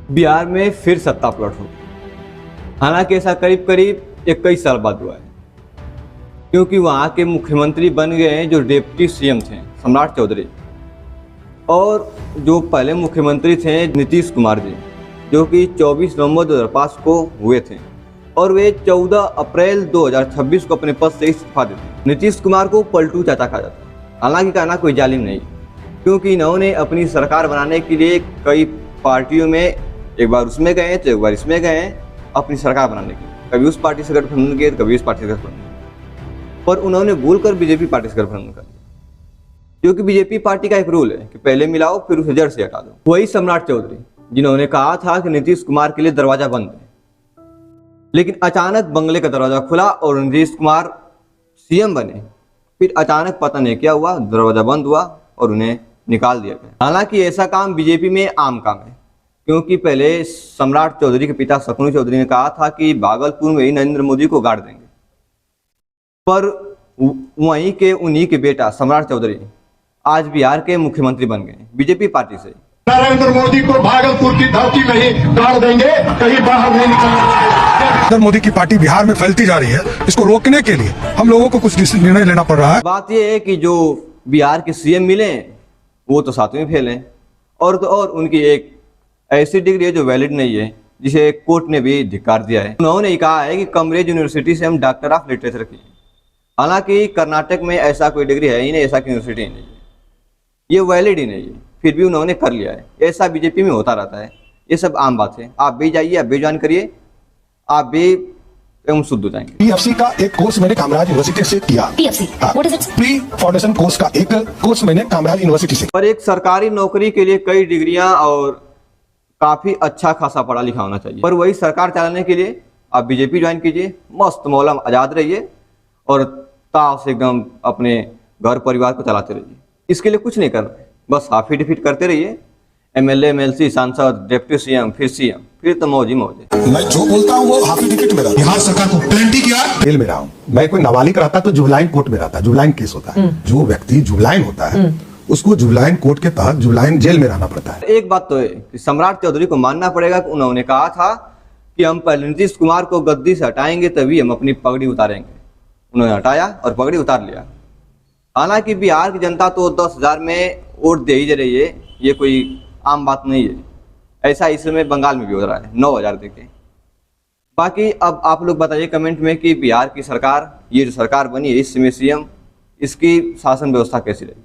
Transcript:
बिहार में फिर सत्ता पलट हो। हालांकि ऐसा करीब करीब 21 साल बाद हुआ है, क्योंकि वहाँ के मुख्यमंत्री बन गए हैं जो डिप्टी सीएम थे, सम्राट चौधरी, और जो पहले मुख्यमंत्री थे नीतीश कुमार जी, जो कि 24 नवंबर 2005 को हुए थे, और वे 14 अप्रैल 2026 को अपने पद से इस्तीफा देते। नीतीश कुमार को पलटू चाचा कहा जाता है। हालांकि कहना कोई जालिम नहीं, क्योंकि इन्होंने अपनी सरकार बनाने के लिए कई पार्टियों में एक बार उसमें गए तो एक बार इसमें गए अपनी सरकार बनाने के लिए। कभी उस पार्टी से गठबंधन किए, कभी इस पार्टी से गठबंधन, पर उन्होंने भूलकर बीजेपी पार्टी से गठबंधन कर लिया, क्योंकि बीजेपी पार्टी का एक रूल है कि पहले मिलाओ फिर उसे जड़ से हटा दो। वही सम्राट चौधरी जिन्होंने कहा था कि नीतीश कुमार के लिए दरवाजा बंद है, लेकिन अचानक बंगले का दरवाजा खुला और नीतीश कुमार सीएम बने। फिर अचानक पता नहीं क्या हुआ, दरवाजा बंद हुआ और उन्हें निकाल दिया गया। हालांकि ऐसा काम बीजेपी में आम काम है, क्योंकि पहले सम्राट चौधरी के पिता शकुनी चौधरी ने कहा था कि भागलपुर में ही नरेंद्र मोदी को गाड़ देंगे, पर वहीं के उन्हीं के बेटा सम्राट चौधरी आज बिहार के मुख्यमंत्री बन गए बीजेपी पार्टी से। नरेंद्र मोदी को भागलपुर की धरती में ही गाड़ देंगे, कहीं बाहर नहीं निकलना। नरेंद्र मोदी की पार्टी बिहार में फैलती जा रही है, इसको रोकने के लिए हम लोगों को कुछ निर्णय लेना पड़ रहा है। बात यह है कि जो बिहार के सीएम मिले वो तो 7वीं फेल हैं, और तो और उनकी एक ऐसी डिग्री है जो वैलिड नहीं है, जिसे कोर्ट ने भी धिक्कार दिया है। उन्होंने कहा है कि कैम्ब्रिज यूनिवर्सिटी से हम डॉक्टर ऑफ लिटरेचर किए, हालांकि कर्नाटक में ऐसा कोई डिग्री है ही नहीं, ऐसा यूनिवर्सिटी ही नहीं है, ये वैलिड ही नहीं है, फिर भी उन्होंने कर लिया है। ऐसा बीजेपी में होता रहता है, ये सब आम बात है। आप भी जाइए, आप भी ज्वाइन करिए, आप भी एकदम शुद्ध हो जाएंगे। PFC का एक कोर्स मैंने कामराज यूनिवर्सिटी से किया। PFC, what is it? Pre foundation course का एक कोर्स मैंने कामराज यूनिवर्सिटी से। पर एक सरकारी नौकरी के लिए कई डिग्रियां और काफी अच्छा खासा पढ़ा लिखा होना चाहिए, पर वही सरकार चलाने के लिए आप बीजेपी ज्वाइन कीजिए, मस्त मौलम आजाद रहिए और ताव से एकदम अपने घर परिवार को चलाते रहिए। इसके लिए कुछ नहीं करना है, बस हाफी डिफीट करते रहिए, MLA MLC सांसद डिप्टी सीएम फिर सीएम, फिर तो मौज ही मौज है। मैं जो बोलता हूँ वो हाफी टिकट में रहता। बिहार सरकार को प्लेंटी किया, जेल में रहा हूँ। मैं कोई नाबालिग रहता तो जुबलाइन कोर्ट में रहता, जुबलाइन केस होता है। जो व्यक्ति जुबलाइन होता है उसको जुबलाइन कोर्ट के तहत जुबलाइन जेल में रहना पड़ता है। एक बात तो है कि सम्राट चौधरी को मानना पड़ेगा कि उन्होंने कहा था कि हम पहले नीतीश कुमार को गद्दी से हटाएंगे तभी हम अपनी पगड़ी उतारेंगे। उन्होंने हटाया और पगड़ी उतार लिया। हालांकि बिहार की जनता तो 10,000 में वोट दे ही दे रही है, ये कोई आम बात नहीं है। ऐसा इस समय बंगाल में भी हो रहा है, 9,000 देके। बाकी अब आप लोग बताइए कमेंट में कि बिहार की सरकार, ये जो सरकार बनी है इस समय सीएम, इसकी शासन व्यवस्था कैसी रहेगी।